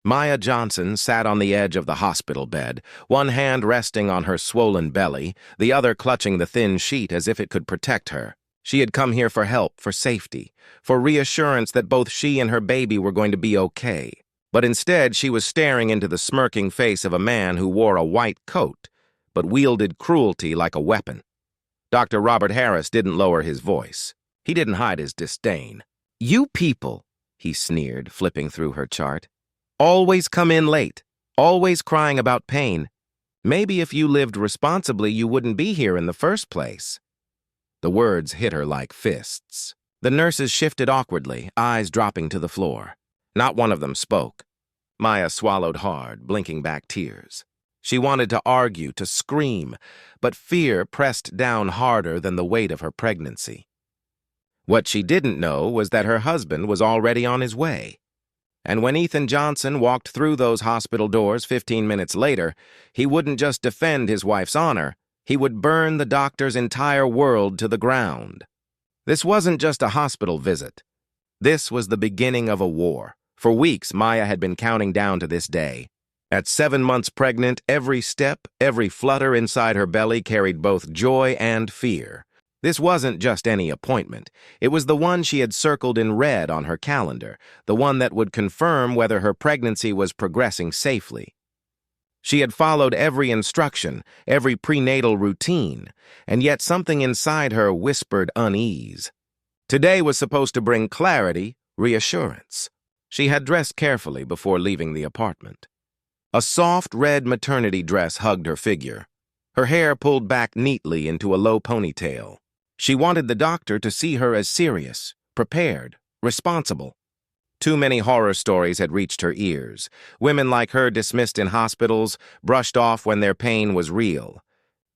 Maya Johnson sat on the edge of the hospital bed, one hand resting on her swollen belly, the other clutching the thin sheet as if it could protect her. She had come here for help, for safety, for reassurance that both she and her baby were going to be okay. But instead, she was staring into the smirking face of a man who wore a white coat, but wielded cruelty like a weapon. Dr. Robert Harris didn't lower his voice. He didn't hide his disdain. "You people," he sneered, flipping through her chart, "always come in late, always crying about pain. Maybe if you lived responsibly, you wouldn't be here in the first place." The words hit her like fists. The nurses shifted awkwardly, eyes dropping to the floor. Not one of them spoke. Maya swallowed hard, blinking back tears. She wanted to argue, to scream, but fear pressed down harder than the weight of her pregnancy. What she didn't know was that her husband was already on his way. And when Ethan Johnson walked through those hospital doors 15 minutes later, he wouldn't just defend his wife's honor, he would burn the doctor's entire world to the ground. This wasn't just a hospital visit. This was the beginning of a war. For weeks, Maya had been counting down to this day. At 7 months pregnant, every step, every flutter inside her belly carried both joy and fear. This wasn't just any appointment. It was the one she had circled in red on her calendar, the one that would confirm whether her pregnancy was progressing safely. She had followed every instruction, every prenatal routine, and yet something inside her whispered unease. Today was supposed to bring clarity, reassurance. She had dressed carefully before leaving the apartment. A soft red maternity dress hugged her figure, her hair pulled back neatly into a low ponytail. She wanted the doctor to see her as serious, prepared, responsible. Too many horror stories had reached her ears. Women like her dismissed in hospitals, brushed off when their pain was real.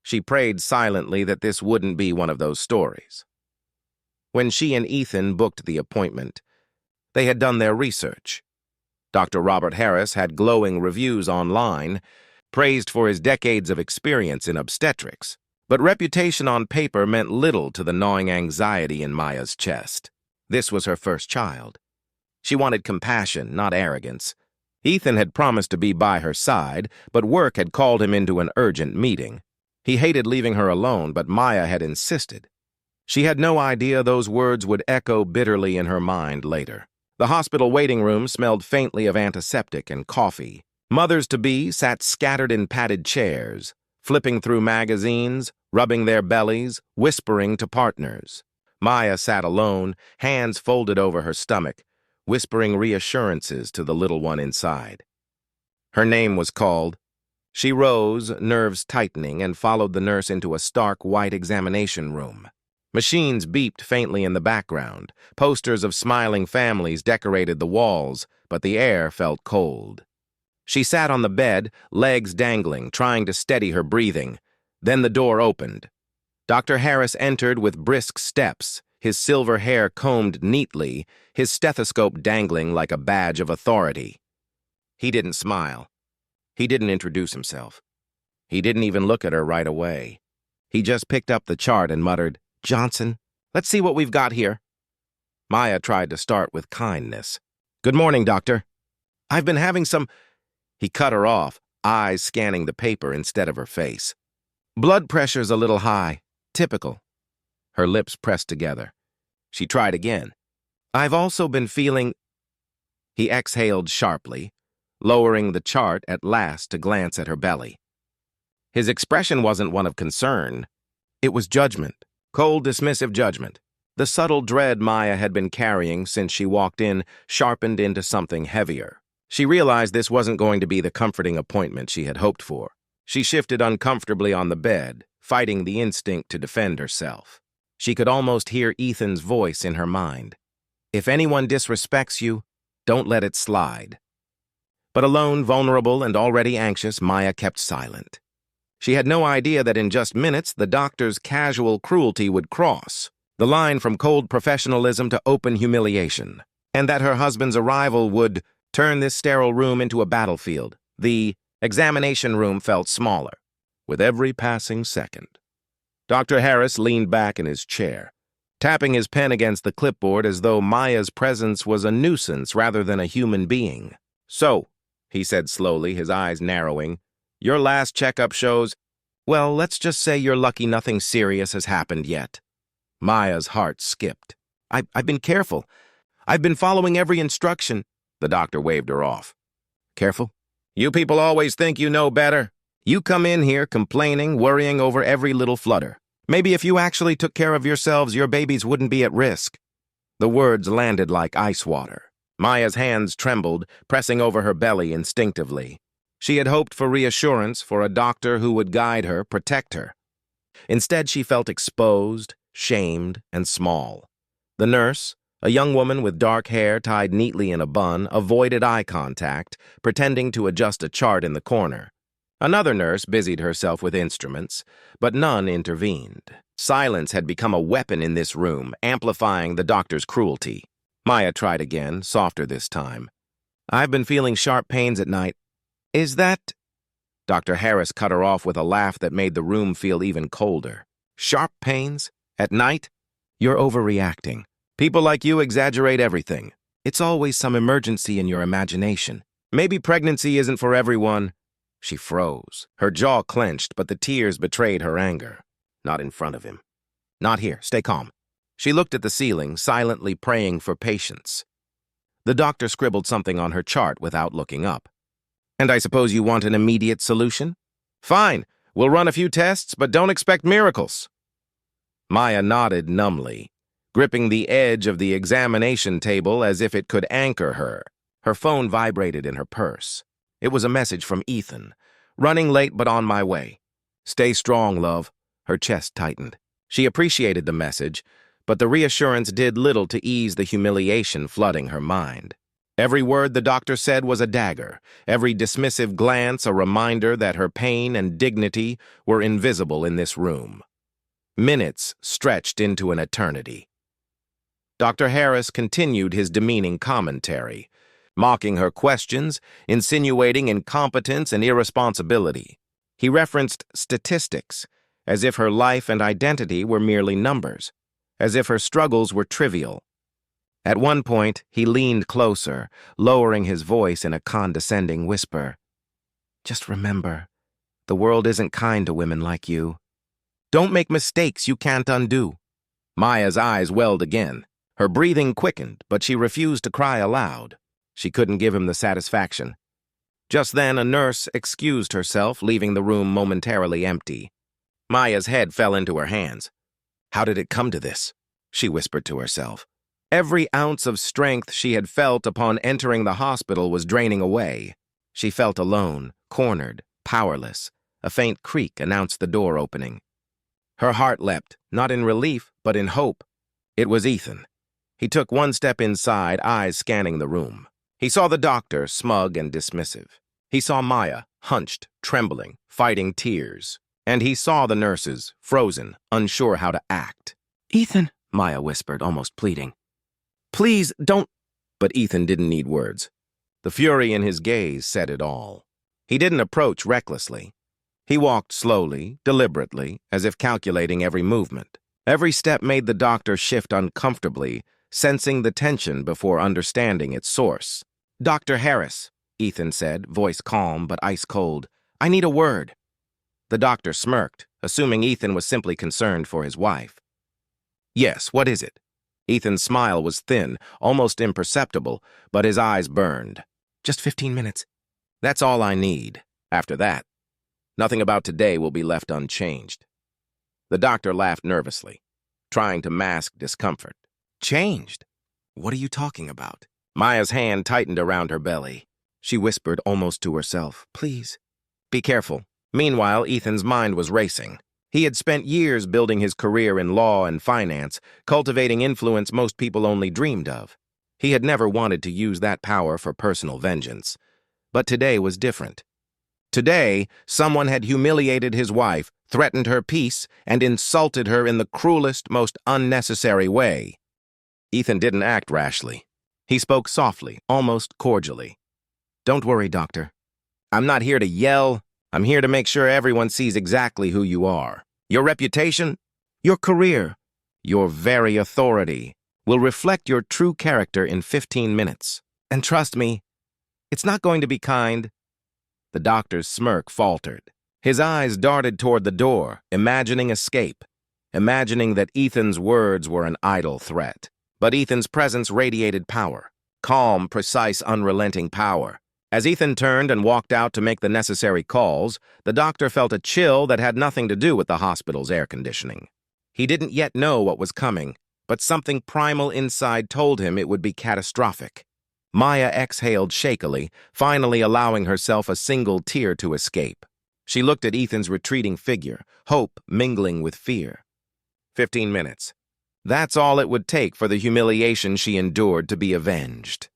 She prayed silently that this wouldn't be one of those stories. When she and Ethan booked the appointment, they had done their research. Dr. Robert Harris had glowing reviews online, praised for his decades of experience in obstetrics. But reputation on paper meant little to the gnawing anxiety in Maya's chest. This was her first child. She wanted compassion, not arrogance. Ethan had promised to be by her side, but work had called him into an urgent meeting. He hated leaving her alone, but Maya had insisted. She had no idea those words would echo bitterly in her mind later. The hospital waiting room smelled faintly of antiseptic and coffee. Mothers-to-be sat scattered in padded chairs, flipping through magazines, rubbing their bellies, whispering to partners. Maya sat alone, hands folded over her stomach, whispering reassurances to the little one inside. Her name was called. She rose, nerves tightening, and followed the nurse into a stark white examination room. Machines beeped faintly in the background. Posters of smiling families decorated the walls, but the air felt cold. She sat on the bed, legs dangling, trying to steady her breathing. Then the door opened. Dr. Harris entered with brisk steps, his silver hair combed neatly, his stethoscope dangling like a badge of authority. He didn't smile. He didn't introduce himself. He didn't even look at her right away. He just picked up the chart and muttered, "Johnson, let's see what we've got here." Maya tried to start with kindness. "Good morning, doctor. I've been having some—" He cut her off, eyes scanning the paper instead of her face. "Blood pressure's a little high. Typical." Her lips pressed together. She tried again. "I've also been feeling—" He exhaled sharply, lowering the chart at last to glance at her belly. His expression wasn't one of concern. It was judgment, cold, dismissive judgment. The subtle dread Maya had been carrying since she walked in sharpened into something heavier. She realized this wasn't going to be the comforting appointment she had hoped for. She shifted uncomfortably on the bed, fighting the instinct to defend herself. She could almost hear Ethan's voice in her mind. "If anyone disrespects you, don't let it slide." But alone, vulnerable, and already anxious, Maya kept silent. She had no idea that in just minutes the doctor's casual cruelty would cross, the line from cold professionalism to open humiliation, and that her husband's arrival would turn this sterile room into a battlefield. The examination room felt smaller, with every passing second. Dr. Harris leaned back in his chair, tapping his pen against the clipboard as though Maya's presence was a nuisance rather than a human being. "So, he said slowly, his eyes narrowing. Your last checkup shows, well, let's just say you're lucky nothing serious has happened yet. Maya's heart skipped. I've been careful. I've been following every instruction. The doctor waved her off. Careful? You people always think you know better. You come in here complaining, worrying over every little flutter. Maybe if you actually took care of yourselves, your babies wouldn't be at risk. The words landed like ice water. Maya's hands trembled, pressing over her belly instinctively. She had hoped for reassurance, for a doctor who would guide her, protect her. Instead, she felt exposed, shamed, and small. The nurse, a young woman with dark hair tied neatly in a bun, avoided eye contact, pretending to adjust a chart in the corner. Another nurse busied herself with instruments, but none intervened. Silence had become a weapon in this room, amplifying the doctor's cruelty. Maya tried again, softer this time. I've been feeling sharp pains at night. Is that... Dr. Harris cut her off with a laugh that made the room feel even colder. Sharp pains? At night? You're overreacting. People like you exaggerate everything. It's always some emergency in your imagination. Maybe pregnancy isn't for everyone. She froze. Her jaw clenched, but the tears betrayed her anger. Not in front of him. Not here. Stay calm. She looked at the ceiling, silently praying for patience. The doctor scribbled something on her chart without looking up. And I suppose you want an immediate solution? Fine. We'll run a few tests, but don't expect miracles. Maya nodded numbly, gripping the edge of the examination table as if it could anchor her. Her phone vibrated in her purse. It was a message from Ethan. Running late but on my way. Stay strong, love. Her chest tightened. She appreciated the message, but the reassurance did little to ease the humiliation flooding her mind. Every word the doctor said was a dagger, every dismissive glance a reminder that her pain and dignity were invisible in this room. Minutes stretched into an eternity. Dr. Harris continued his demeaning commentary, mocking her questions, insinuating incompetence and irresponsibility. He referenced statistics, as if her life and identity were merely numbers, as if her struggles were trivial. At one point, he leaned closer, lowering his voice in a condescending whisper. Just remember, the world isn't kind to women like you. Don't make mistakes you can't undo. Maya's eyes welled again. Her breathing quickened, but she refused to cry aloud. She couldn't give him the satisfaction. Just then, a nurse excused herself, leaving the room momentarily empty. Maya's head fell into her hands. How did it come to this? She whispered to herself. Every ounce of strength she had felt upon entering the hospital was draining away. She felt alone, cornered, powerless. A faint creak announced the door opening. Her heart leapt, not in relief, but in hope. It was Ethan. He took one step inside, eyes scanning the room. He saw the doctor, smug and dismissive. He saw Maya, hunched, trembling, fighting tears. And he saw the nurses, frozen, unsure how to act. Ethan, Maya whispered, almost pleading. Please, don't... But Ethan didn't need words. The fury in his gaze said it all. He didn't approach recklessly. He walked slowly, deliberately, as if calculating every movement. Every step made the doctor shift uncomfortably, sensing the tension before understanding its source. Dr. Harris, Ethan said, voice calm but ice cold. I need a word. The doctor smirked, assuming Ethan was simply concerned for his wife. Yes, what is it? Ethan's smile was thin, almost imperceptible, but his eyes burned. Just 15 minutes. That's all I need. After that, nothing about today will be left unchanged. The doctor laughed nervously, trying to mask discomfort. Changed? What are you talking about? Maya's hand tightened around her belly. She whispered almost to herself, Please, be careful. Meanwhile, Ethan's mind was racing. He had spent years building his career in law and finance, cultivating influence most people only dreamed of. He had never wanted to use that power for personal vengeance. But today was different. Today, someone had humiliated his wife, threatened her peace, and insulted her in the cruelest, most unnecessary way. Ethan didn't act rashly. He spoke softly, almost cordially. Don't worry, doctor. I'm not here to yell. I'm here to make sure everyone sees exactly who you are. Your reputation, your career, your very authority will reflect your true character in 15 minutes. And trust me, It's not going to be kind. The doctor's smirk faltered. His eyes darted toward the door, imagining escape, imagining that Ethan's words were an idle threat. But Ethan's presence radiated power. Calm, precise, unrelenting power. As Ethan turned and walked out to make the necessary calls, the doctor felt a chill that had nothing to do with the hospital's air conditioning. He didn't yet know what was coming, but something primal inside told him it would be catastrophic. Maya exhaled shakily, finally allowing herself a single tear to escape. She looked at Ethan's retreating figure, hope mingling with fear. 15 minutes. That's all it would take for the humiliation she endured to be avenged.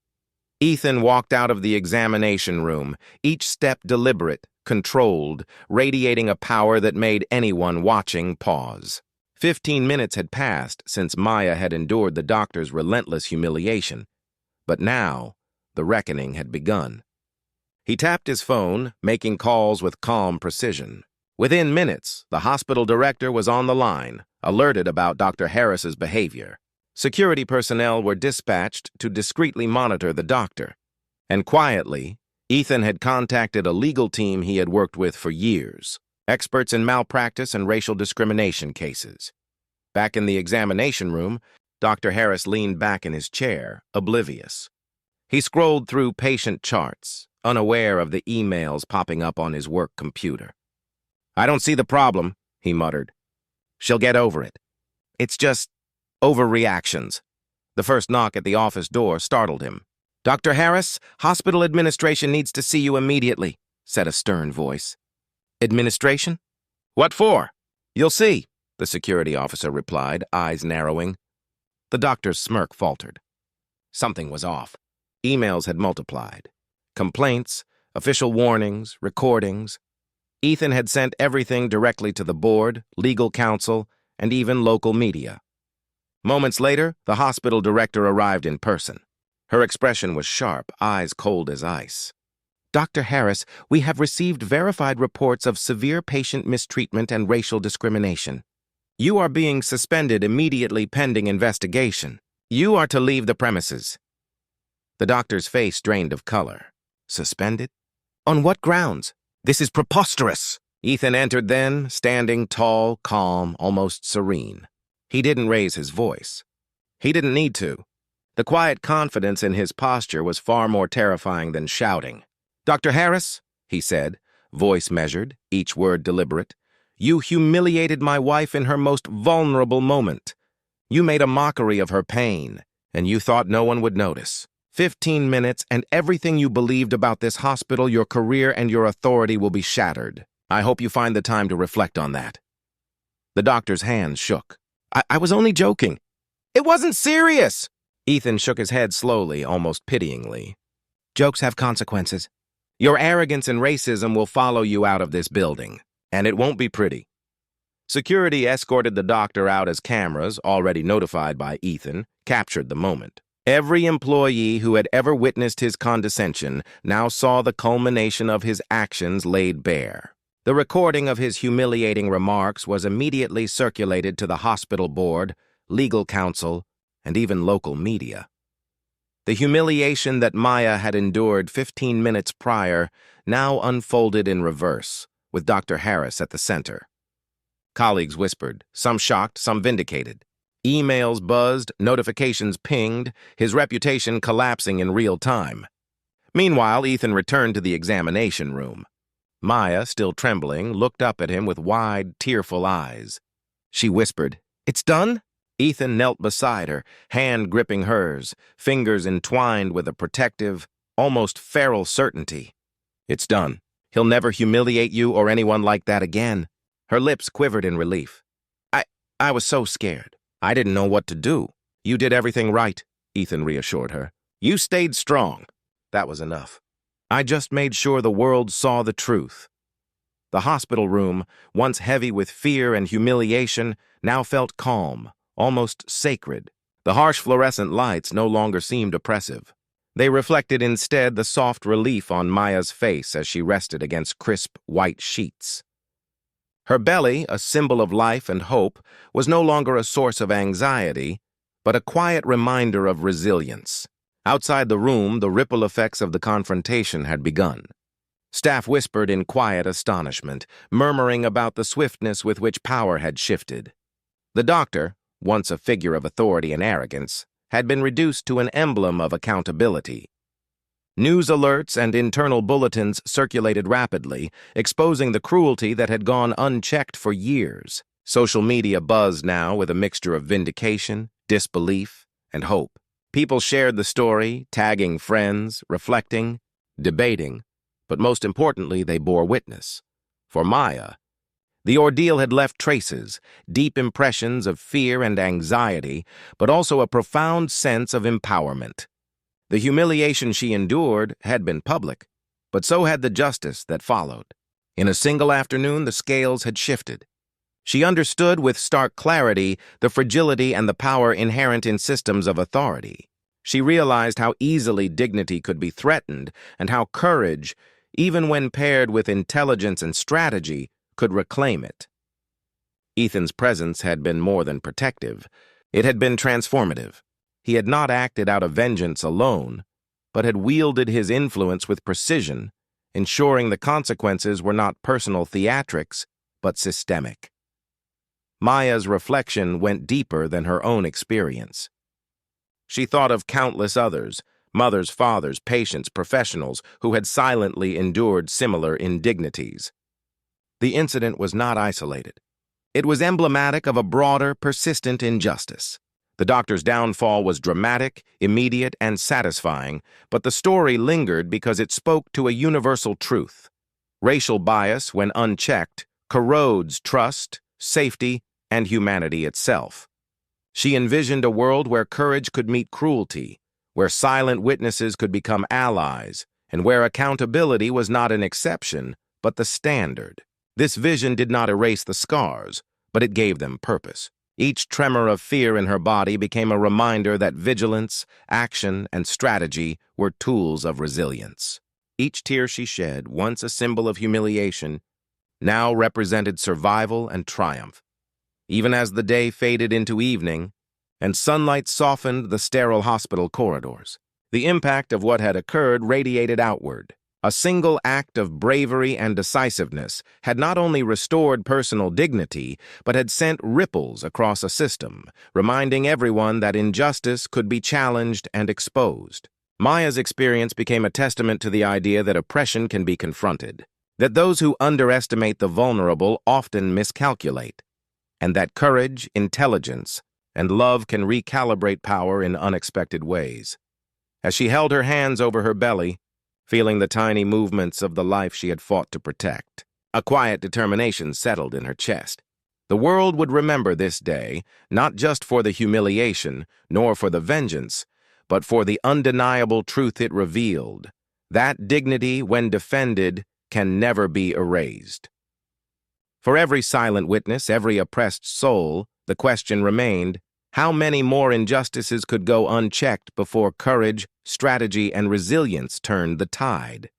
Ethan walked out of the examination room, each step deliberate, controlled, radiating a power that made anyone watching pause. 15 minutes had passed since Maya had endured the doctor's relentless humiliation, but now the reckoning had begun. He tapped his phone, making calls with calm precision. Within minutes, the hospital director was on the line, alerted about Dr. Harris's behavior. Security personnel were dispatched to discreetly monitor the doctor. And quietly, Ethan had contacted a legal team he had worked with for years, experts in malpractice and racial discrimination cases. Back in the examination room, Dr. Harris leaned back in his chair, oblivious. He scrolled through patient charts, unaware of the emails popping up on his work computer. "I don't see the problem," he muttered. "She'll get over it. It's just overreactions." The first knock at the office door startled him. "Dr. Harris, hospital administration needs to see you immediately," said a stern voice. "Administration? What for?" "You'll see," the security officer replied, eyes narrowing. The doctor's smirk faltered. Something was off. Emails had multiplied. Complaints, official warnings, recordings. Ethan had sent everything directly to the board, legal counsel, and even local media. Moments later, the hospital director arrived in person. Her expression was sharp, eyes cold as ice. "Dr. Harris, we have received verified reports of severe patient mistreatment and racial discrimination. You are being suspended immediately pending investigation. You are to leave the premises." The doctor's face drained of color. Suspended? On what grounds? This is preposterous. Ethan entered then, standing tall, calm, almost serene. He didn't raise his voice. He didn't need to. The quiet confidence in his posture was far more terrifying than shouting. "Dr. Harris," he said, voice measured, each word deliberate, "you humiliated my wife in her most vulnerable moment. You made a mockery of her pain, and you thought no one would notice. 15 minutes, and everything you believed about this hospital, your career, and your authority will be shattered. I hope you find the time to reflect on that." The doctor's hands shook. I was only joking. It wasn't serious." Ethan shook his head slowly, almost pityingly. "Jokes have consequences. Your arrogance and racism will follow you out of this building, and it won't be pretty." Security escorted the doctor out as cameras, already notified by Ethan, captured the moment. Every employee who had ever witnessed his condescension now saw the culmination of his actions laid bare. The recording of his humiliating remarks was immediately circulated to the hospital board, legal counsel, and even local media. The humiliation that Maya had endured 15 minutes prior now unfolded in reverse, with Dr. Harris at the center. Colleagues whispered, some shocked, some vindicated. Emails buzzed, notifications pinged, his reputation collapsing in real time. Meanwhile, Ethan returned to the examination room. Maya, still trembling, looked up at him with wide, tearful eyes. She whispered, "It's done?" Ethan knelt beside her, hand gripping hers, fingers entwined with a protective, almost feral certainty. "It's done. He'll never humiliate you or anyone like that again." Her lips quivered in relief. I was so scared. I didn't know what to do." "You did everything right," Ethan reassured her. "You stayed strong." That was enough. "I just made sure the world saw the truth." The hospital room, once heavy with fear and humiliation, now felt calm, almost sacred. The harsh fluorescent lights no longer seemed oppressive. They reflected instead the soft relief on Maya's face as she rested against crisp, white sheets. Her belly, a symbol of life and hope, was no longer a source of anxiety, but a quiet reminder of resilience. Outside the room, the ripple effects of the confrontation had begun. Staff whispered in quiet astonishment, murmuring about the swiftness with which power had shifted. The doctor, once a figure of authority and arrogance, had been reduced to an emblem of accountability. News alerts and internal bulletins circulated rapidly, exposing the cruelty that had gone unchecked for years. Social media buzzed now with a mixture of vindication, disbelief, and hope. People shared the story, tagging friends, reflecting, debating, but most importantly, they bore witness. For Maya, the ordeal had left traces, deep impressions of fear and anxiety, but also a profound sense of empowerment. The humiliation she endured had been public, but so had the justice that followed. In a single afternoon, the scales had shifted. She understood with stark clarity the fragility and the power inherent in systems of authority. She realized how easily dignity could be threatened and how courage, even when paired with intelligence and strategy, could reclaim it. Ethan's presence had been more than protective. It had been transformative. He had not acted out of vengeance alone, but had wielded his influence with precision, ensuring the consequences were not personal theatrics, but systemic. Maya's reflection went deeper than her own experience. She thought of countless others, mothers, fathers, patients, professionals, who had silently endured similar indignities. The incident was not isolated. It was emblematic of a broader, persistent injustice. The doctor's downfall was dramatic, immediate, and satisfying, but the story lingered because it spoke to a universal truth. Racial bias, when unchecked, corrodes trust, safety, and humanity itself. She envisioned a world where courage could meet cruelty, where silent witnesses could become allies, and where accountability was not an exception, but the standard. This vision did not erase the scars, but it gave them purpose. Each tremor of fear in her body became a reminder that vigilance, action, and strategy were tools of resilience. Each tear she shed, once a symbol of humiliation, now represented survival and triumph. Even as the day faded into evening and sunlight softened the sterile hospital corridors, the impact of what had occurred radiated outward. A single act of bravery and decisiveness had not only restored personal dignity, but had sent ripples across a system, reminding everyone that injustice could be challenged and exposed. Maya's experience became a testament to the idea that oppression can be confronted, that those who underestimate the vulnerable often miscalculate, and that courage, intelligence, and love can recalibrate power in unexpected ways. As she held her hands over her belly, feeling the tiny movements of the life she had fought to protect, a quiet determination settled in her chest. The world would remember this day, not just for the humiliation, nor for the vengeance, but for the undeniable truth it revealed, that dignity, when defended, can never be erased. For every silent witness, every oppressed soul, the question remained, how many more injustices could go unchecked before courage, strategy, and resilience turned the tide?